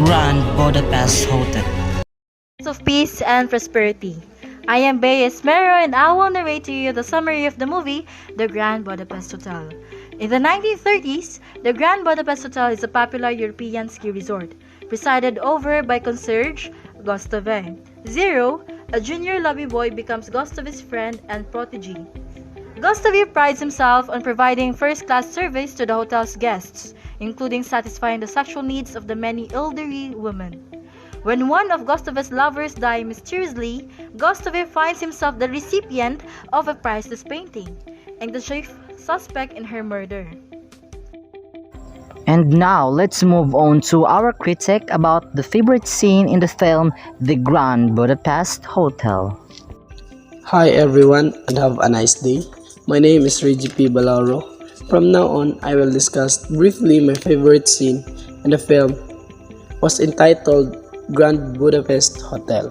Grand Budapest Hotel. Of peace and prosperity. I am Bea Esmero and I will narrate to you the summary of the movie The Grand Budapest Hotel. In the 1930s, the Grand Budapest Hotel is a popular European ski resort, presided over by concierge Gustave. Zero, a junior lobby boy, becomes Gustave's friend and protege. Gustave prides himself on providing first-class service to the hotel's guests, including satisfying the sexual needs of the many elderly women. When one of Gustave's lovers dies mysteriously, Gustave finds himself the recipient of a priceless painting and the chief suspect in her murder. And now let's move on to our critique about the favorite scene in the film The Grand Budapest Hotel. Hi everyone and have a nice day. My name is Reggie P. Balauro. From now on, I will discuss briefly my favorite scene in the film was entitled Grand Budapest Hotel.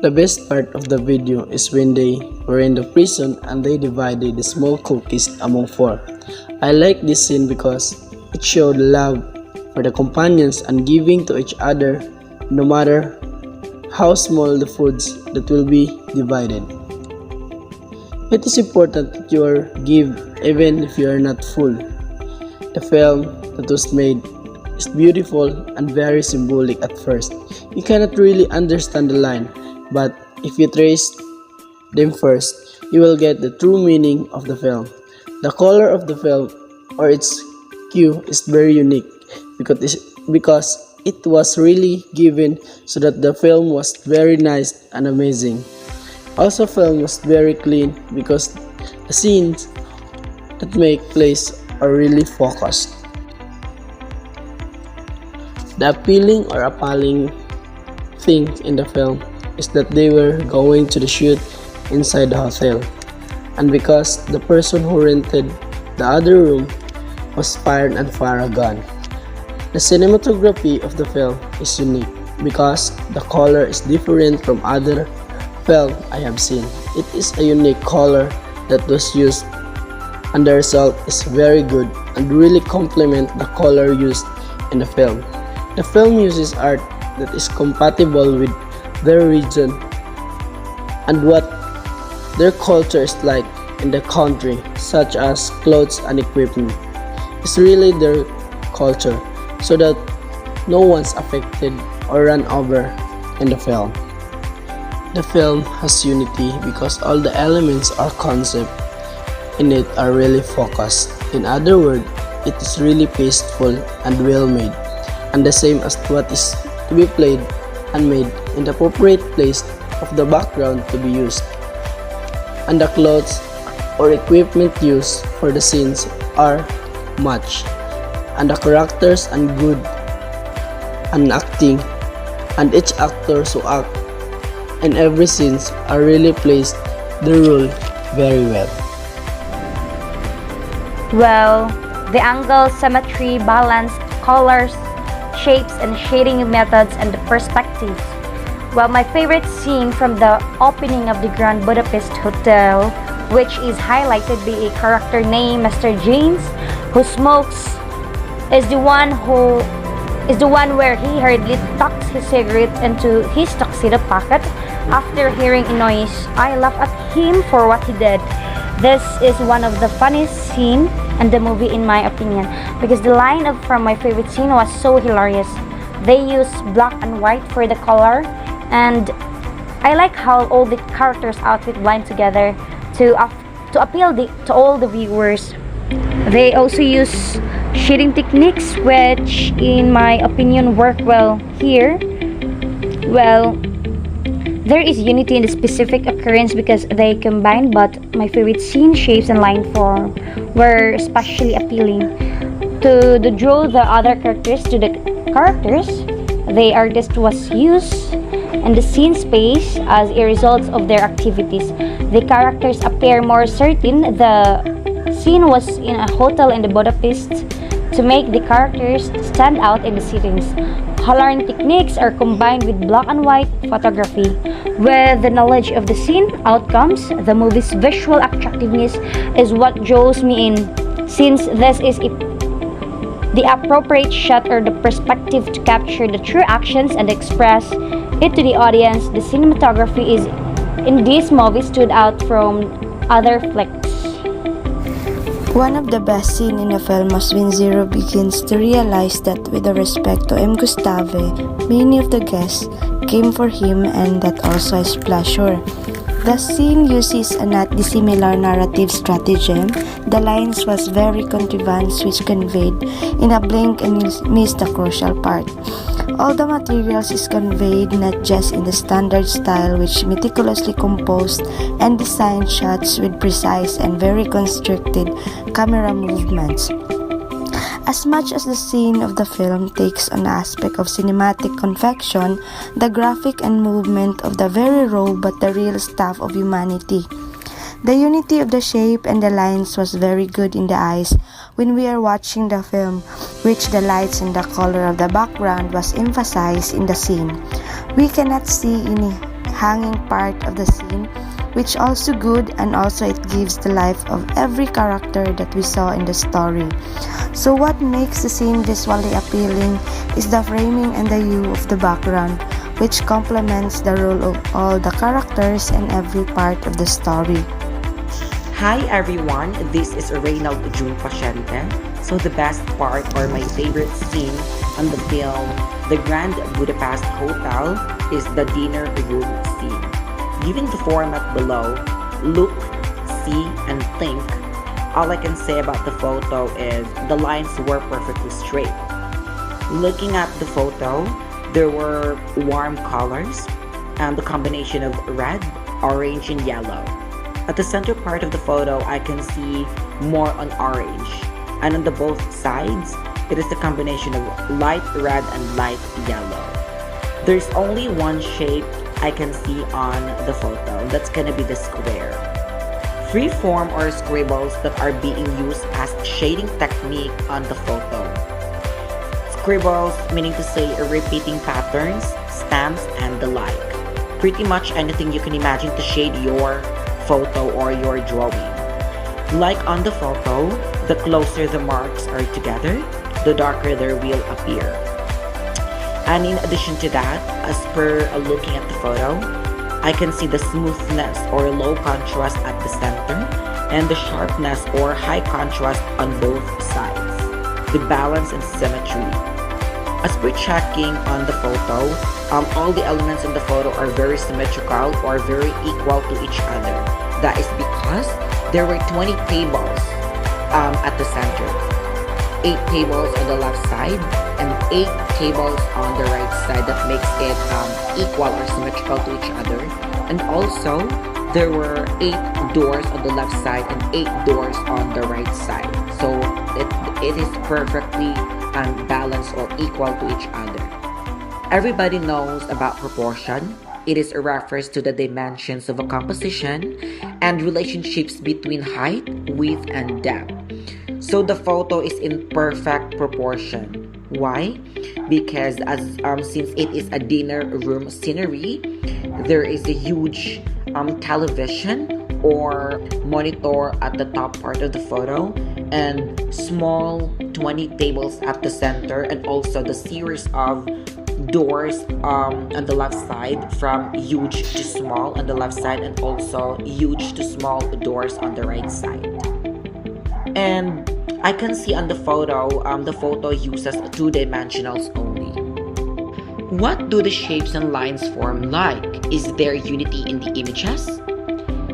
The best part of the video is when they were in the prison and they divided the small cookies among four. I like this scene because it showed love for the companions and giving to each other no matter how small the foods that will be divided. It is important that you are give even if you are not full. The film that was made is beautiful and very symbolic at first. You cannot really understand the line, but if you trace them first, you will get the true meaning of the film. The color of the film or its hue is very unique because it was really given so that the film was very nice and amazing. Also, film was very clean because the scenes that make place are really focused. The appealing or appalling thing in the film is that they were going to the shoot inside the hotel, and because the person who rented the other room was fired and fired a gun. The cinematography of the film is unique because the color is different from other film I have seen. It is a unique color that was used and the result is very good and really complement the color used in the film. The film uses art that is compatible with their region and what their culture is like in the country, such as clothes and equipment. It's really their culture so that no one's affected or run over in the film. The film has unity because all the elements or concept in it are really focused. In other words, it is really peaceful and well made, and the same as what is to be played and made in the appropriate place of the background to be used. And the clothes or equipment used for the scenes are matched, and the characters and good and acting, and each actor who act in every scenes are really placed the role very well. Well, the angle, symmetry, balance, colors, shapes and shading methods and the perspectives. Well, my favorite scene from the opening of the Grand Budapest Hotel, which is highlighted by a character named Mr. James, who smokes, is the one where he hurriedly tucks his cigarette into his tuxedo pocket after hearing a noise. I laugh at him for what he did. This is one of the funniest scene in the movie in my opinion because the line from my favorite scene was so hilarious. They use black and white for the color, and I like how all the characters' outfit blend together to appeal to all the viewers. They also use shading techniques which in my opinion work well here. Well, there is unity in the specific occurrence because they combine, but my favorite scene, shapes and line form were especially appealing. To draw the other characters to the characters, the artist was used in the scene space as a result of their activities. The characters appear more certain. The scene was in a hotel in the Budapest to make the characters stand out in the settings. Coloring techniques are combined with black and white photography. With the knowledge of the scene outcomes, the movie's visual attractiveness is what draws me in. Since this is a the appropriate shot or the perspective to capture the true actions and express it to the audience. The cinematography is in this movie stood out from other flicks. One of the best scenes in the film was when Zero begins to realize that with respect to M. Gustave, many of the guests came for him and that also is pleasure. The scene uses a not dissimilar narrative stratagem. The lines was very contrivance which conveyed in a blink and missed the crucial part. All the materials is conveyed not just in the standard style which meticulously composed and designed shots with precise and very constructed camera movements. As much as the scene of the film takes an aspect of cinematic confection, the graphic and movement of the very raw but the real stuff of humanity. The unity of the shape and the lines was very good in the eyes when we are watching the film, which the lights and the color of the background was emphasized in the scene. We cannot see any hanging part of the scene, which also good, and also it gives the life of every character that we saw in the story. So what makes the scene visually appealing is the framing and the hue of the background, which complements the role of all the characters and every part of the story. Hi everyone, this is Reynald June Paciente. So the best part or my favorite scene on the film The Grand Budapest Hotel is the dinner room scene. Given the format below, look, see, and think, all I can say about the photo is the lines were perfectly straight. Looking at the photo, there were warm colors and the combination of red, orange, and yellow. At the center part of the photo, I can see more on orange, and on the both sides, it is the combination of light red and light yellow. There's only one shape I can see on the photo, and that's gonna be the square. Freeform or scribbles that are being used as shading technique on the photo. Scribbles meaning to say repeating patterns, stamps, and the like. Pretty much anything you can imagine to shade your photo or your drawing. Like on the photo, the closer the marks are together, the darker they will appear. And in addition to that, as per looking at the photo, I can see the smoothness or low contrast at the center and the sharpness or high contrast on both sides, the balance and symmetry. As per checking on the photo, all the elements in the photo are very symmetrical or very equal to each other. That is because there were 20 tables at the center. 8 tables on the left side and 8 tables on the right side. That makes it equal or symmetrical to each other. And also, there were 8 doors on the left side and 8 doors on the right side. So it is perfectly balanced or equal to each other. Everybody knows about proportion. It is a reference to the dimensions of a composition and relationships between height, width, and depth. So the photo is in perfect proportion. Why? Because since it is a dinner room scenery, there is a huge television or monitor at the top part of the photo and small 20 tables at the center, and also the series of doors on the left side from huge to small on the left side, and also huge to small doors on the right side. And I can see on the photo uses 2 dimensionals only. What do the shapes and lines form like? Is there unity in the images?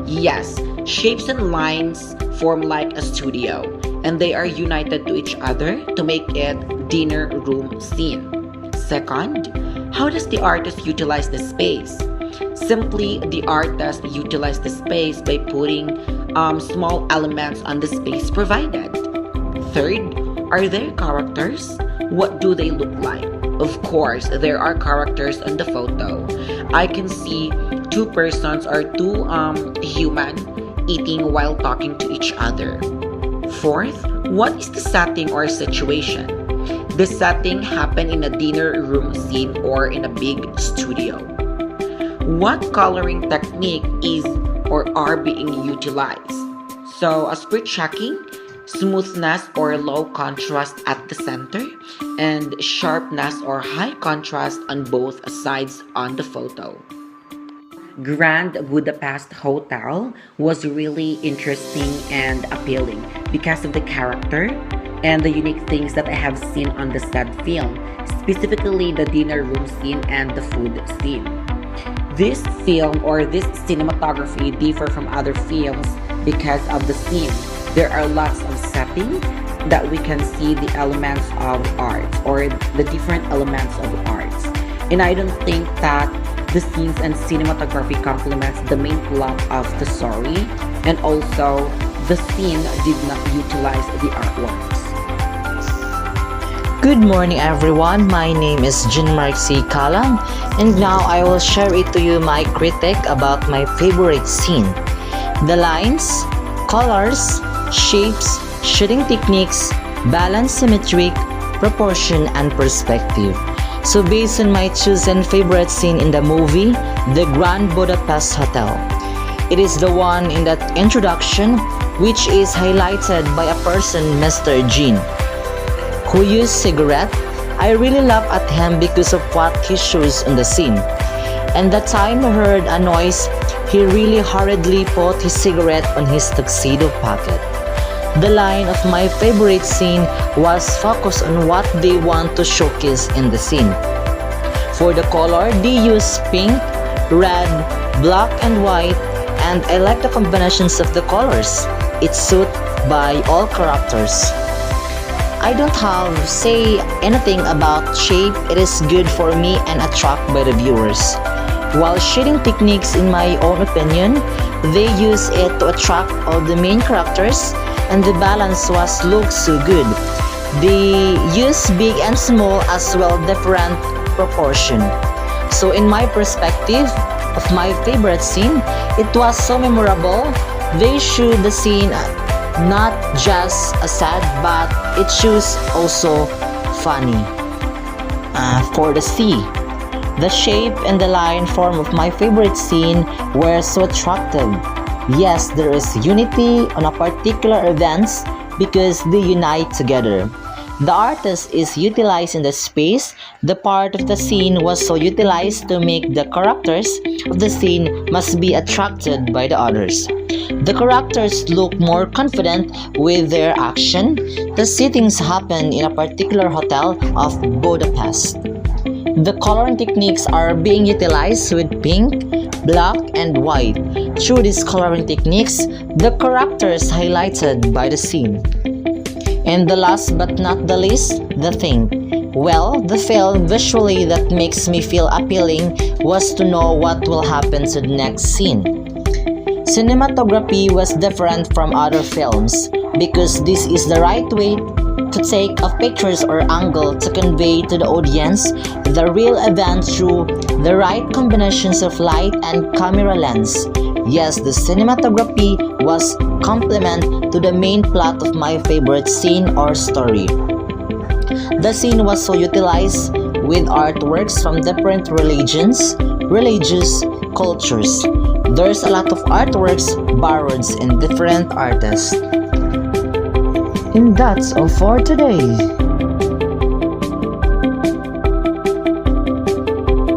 Yes, shapes and lines form like a studio, and they are united to each other to make it dinner room scene. Second, how does the artist utilize the space? Simply, the artist utilized the space by putting small elements on the space provided. Third, are there characters? What do they look like? Of course, there are characters on the photo. I can see 2 persons or 2 human eating while talking to each other. Fourth, what is the setting or situation? The setting happened in a dinner room scene or in a big studio. What coloring technique is or are being utilized? So as per checking, smoothness or low contrast at the center, and sharpness or high contrast on both sides on the photo. Grand Budapest Hotel was really interesting and appealing because of the character and the unique things that I have seen on the said film, specifically the dinner room scene and the food scene. This film or this cinematography differ from other films because of the scene. There are lots of setting that we can see the elements of art or the different elements of arts. And I don't think that the scenes and cinematography complements the main plot of the story, and also the scene did not utilize the artworks. Good morning everyone, my name is Jean-Marc C. Calam, and now I will share it to you my critique about my favorite scene. The lines, colors, shapes, shooting techniques, balance, symmetric, proportion, and perspective. So based on my chosen favorite scene in the movie, The Grand Budapest Hotel. It is the one in that introduction which is highlighted by a person, Mr. Jean, who used cigarette. I really laugh at him because of what he shows in the scene. And the time I heard a noise, he really hurriedly put his cigarette on his tuxedo pocket. The line of my favorite scene was focused on what they want to showcase in the scene. For the color, they use pink, red, black, and white, and I like the combinations of the colors. It's suited by all characters. I don't have say anything about shape. It is good for me and attract by the viewers. While shading techniques, in my own opinion, they use it to attract all the main characters, and the balance was looks so good. They use big and small as well different proportion. So in my perspective of my favorite scene, it was so memorable. They shoot the scene not just a sad, but it shows also funny. For the sea, the shape and the line form of my favorite scene were so attractive. Yes, there is unity on a particular events because they unite together. The artist is utilizing the space. The part of the scene was so utilized to make the characters of the scene must be attracted by the others. The characters look more confident with their action. The settings happen in a particular hotel of Budapest. The coloring techniques are being utilized with pink, black, and white. Through these coloring techniques, the characters highlighted by the scene. And the last but not the least, the thing. Well, the film visually that makes me feel appealing was to know what will happen to the next scene. Cinematography was different from other films because this is the right way to take of pictures or angle to convey to the audience the real event through the right combinations of light and camera lens. Yes, the cinematography was complement to the main plot of my favorite scene or story. The scene was so utilized with artworks from different religions, religious cultures. There's a lot of artworks borrowed in different artists. And that's all for today.